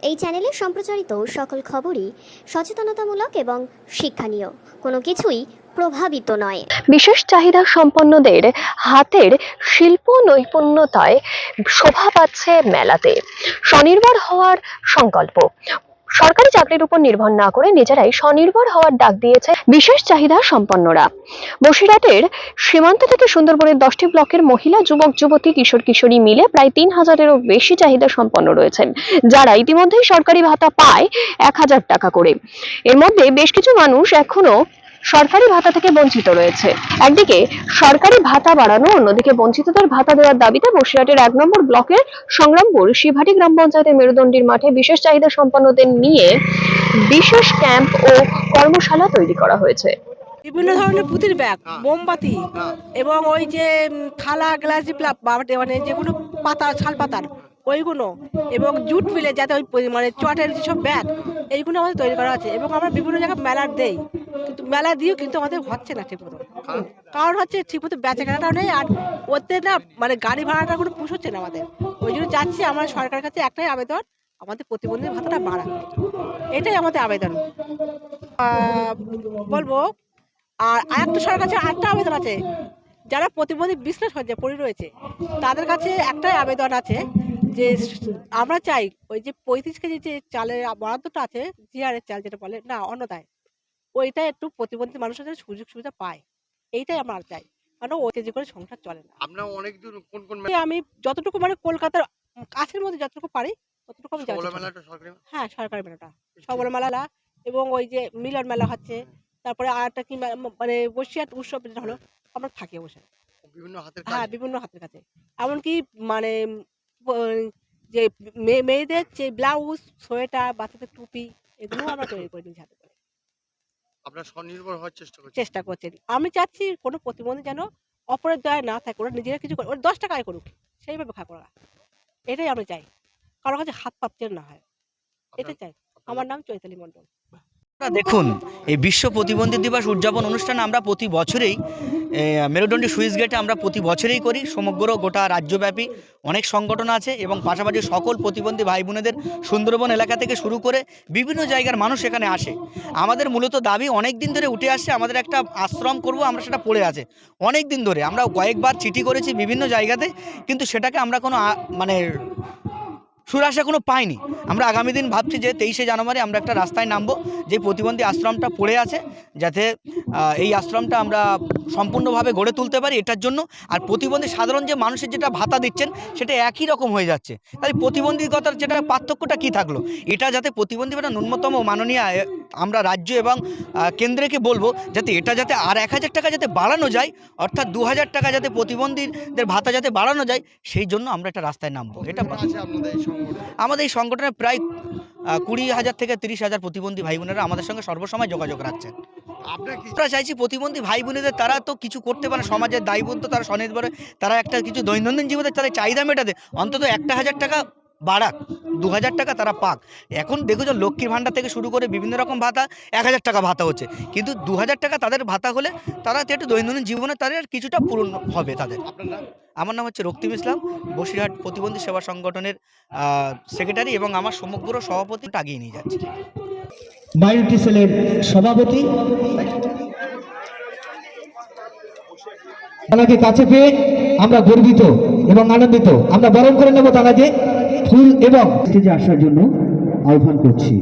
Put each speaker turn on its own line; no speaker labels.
এই চ্যানেলে সম্প্রচারিত সকল খবরই সচেতনতামূলক এবং শিক্ষণীয়, কোনো কিছুই প্রভাবিত নয়। বিশেষ চাহিদা সম্পন্নদের হাতের শিল্প নৈপুণ্যতায় শোভা পাচ্ছে মেলাতে। স্বনির্ভর হওয়ার সংকল্প। সরকারি চাকরির উপর নির্ভর না করে নিজেরাই স্বনির্ভর হওয়ার ডাক দিয়েছে বিশেষ চাহিদা সম্পন্নরা। বসিরহাটের সীমান্ত থেকে সুন্দরবনের 10টি ব্লকের মহিলা, যুবক, যুবতী, কিশোর, কিশোরী মিলে প্রায় 3000-এরও বেশি চাহিদা সম্পন্ন রয়েছেন, যারা ইতিমধ্যেই সরকারি ভাতা পায় 1000 টাকা করে। এর মধ্যে বেশ কিছু মানুষ এখনো সরকারি ভাতা থেকে বঞ্চিত রয়েছে। একদিকে সরকারি ভাতা বাড়ানো, অন্যদিকে বঞ্চিতদের ভাতা দেওয়ার দাবিতে বসিরহাটের 1 নম্বর ব্লকের সংগ্রামপুর শিবহাটি গ্রাম পঞ্চায়েতের মেরুদণ্ডীর মাঠে বিশেষ চাহিদা সম্পন্নদের নিয়ে বিশেষ ক্যাম্প ও কর্মশালা তৈরি করা হয়েছে।
বিভিন্ন ধরনের পুঁতির ব্যাগ, মোমবাতি এবং ওই যে থালা, গ্লাস, মানে যেগুলো পাতা, শাল পাতার ওইগুলো, এবং জুট মিলে যাতে ওই মানে চটের যেসব ব্যাগ, এইগুলো আমাদের তৈরি করা আছে। এবং আমরা বিভিন্ন জায়গায় মেলার দেই, কিন্তু মেলা দিয়েও কিন্তু আমাদের হচ্ছে না ঠিকমতো। কারণ হচ্ছে ঠিকমতো বেচা কেনাটাও নেই, আর ওতে না মানে গাড়ি ভাড়াটা কোনো পুষচ্ছে না আমাদের। ওই জন্য চাচ্ছি আমরা সরকারের কাছে একটাই আবেদন, আমাদের প্রতিবন্ধী ভাতাটা বাড়ানো, এটাই আমাদের আবেদন। বলবো আর আরেকটা সরকার কাছে আরেকটা আবেদন আছে, যারা প্রতিবন্ধী বিজনেস হচ্ছে পড়ে রয়েছে, তাদের কাছে একটাই আবেদন আছে যে আমরা চাই ওই যে 35 কেজি যে চালের বরাদ্দটা আছে, জিআরের চাল যেটা বলে না অন্নদায়, ওইটা একটু প্রতিবন্ধী মানুষের জন্য সুযোগ সুবিধা পায়, এইটাই আমরা চাই। কারণ ও কেজি করে সংসার চলে না।
আপনারা অনেক দূর কোন
আমি যতটুকু মানে কলকাতার কাছের মধ্যে যতটুকু পারি ততটুকু আমি যাচ্ছি। হ্যাঁ, সরকারি মেলাটা সবল মেলা, এবং ওই যে মিলন মেলা হচ্ছে, তারপরে আরেকটা কি মানে বসিরহাট উৎসব যেটা হলো, আমরা থাকি বসে
বিভিন্ন হাতের
হ্যাঁ বিভিন্ন হাতের কাছে। এমনকি মানে যে মেয়েদের যে ব্লাউজ, সোয়েটার, বাচ্চাদের টুপি, এগুলো আমরা তৈরি করে নিয়ে হাতে করে।
আপনারা স্বনির্ভর হওয়ার
চেষ্টা করছেন। আমি চাচ্ছি কোনো প্রতিবন্ধী যেন অপরের দয়ায় না থাকে, ওরা নিজেরা কিছু করে, ওরা 10 টাকায় করুক, সেইভাবে খা করা, এটাই আমি চাই। কারোর কাছে হাত পাততে না হয়, এটা চাই। আমার নাম চৈতালি মণ্ডল।
দেখুন, এই বিশ্ব প্রতিবন্ধী দিবস উদযাপন অনুষ্ঠান আমরা প্রতি বছরেই মেরুদণ্ডী সুইচ গেটে আমরা প্রতি বছরেই করি। সমগ্র গোটা রাজ্যব্যাপী অনেক সংগঠন আছে এবং পাশাপাশি সকল প্রতিবন্ধী ভাই বোনেদের সুন্দরবন এলাকা থেকে শুরু করে বিভিন্ন জায়গার মানুষ এখানে আসে। আমাদের মূলত দাবি অনেক দিন ধরে উঠে আসছে, আমাদের একটা আশ্রম করব, আমরা সেটা পড়ে আছে অনেক দিন ধরে। আমরা কয়েকবার চিঠি করেছি বিভিন্ন জায়গাতে, কিন্তু সেটাকে আমরা কোনো মানে সুরাশা কোনো পাইনি। আমরা আগামী দিন ভাবছি যে 23শে জানুয়ারি আমরা একটা রাস্তায় নামবো, যে প্রতিবন্ধী আশ্রমটা পড়ে আছে, যাতে এই আশ্রমটা আমরা সম্পূর্ণভাবে গড়ে তুলতে পারি এটার জন্য। আর প্রতিবন্ধী সাধারণ যে মানুষের যেটা ভাতা দিচ্ছেন সেটা একই রকম হয়ে যাচ্ছে, তাই প্রতিবন্ধীগতার যেটা পার্থক্যটা কী থাকলো, এটা যাতে প্রতিবন্ধী ভাতা ন্যূনতম মাননীয় আমরা রাজ্য এবং কেন্দ্রকে বলবো যাতে এটা যাতে আর 1000 টাকা যাতে বাড়ানো যায়, অর্থাৎ 2000 টাকা যাতে প্রতিবন্ধীদের ভাতা যাতে বাড়ানো যায়, সেই জন্য আমরা একটা রাস্তায় নামবো। এটা আমাদের এই সংগঠনের প্রায় 20,000 থেকে 30,000 প্রতিবন্ধী ভাই বোনেরা আমাদের সঙ্গে সর্বসময় যোগাযোগ রাখছেন। আমরা চাইছি প্রতিবন্ধী ভাই বোনেদের, তারা তো কিছু করতে পারে, সমাজের দায়বদ্ধ, তারা স্বনির্ভরে, তারা একটা কিছু দৈনন্দিন জীবনে তাদের চাহিদা মেটাতে অন্তত 1000 টাকা বাড়াক, 2000 টাকা তারা পাক। এখন দেখো যে লক্ষ্মীর ভাণ্ডার থেকে শুরু করে বিভিন্ন রকম ভাতা, 1000 টাকা ভাতা হচ্ছে, কিন্তু 2000 টাকা তাদের ভাতা হলে তারা একটু দৈনন্দিন জীবনে তাদের কিছুটা পূরণ হবে তাদের। আমার নাম হচ্ছে রক্তিম ইসলাম, বসিরহাট প্রতিবন্ধী সেবা সংগঠনের সেক্রেটারি, এবং আমার সমগ্র সভাপতি আগিয়ে নিয়ে যাচ্ছে।
মাইনরিটি সেলের সভাপতি তানাকে কাছে পেয়ে আমরা গর্বিত এবং আনন্দিত। আমরা বরণ করে নেব তানাকে ফুল এবং স্টেজে আসার জন্য আহ্বান করছি।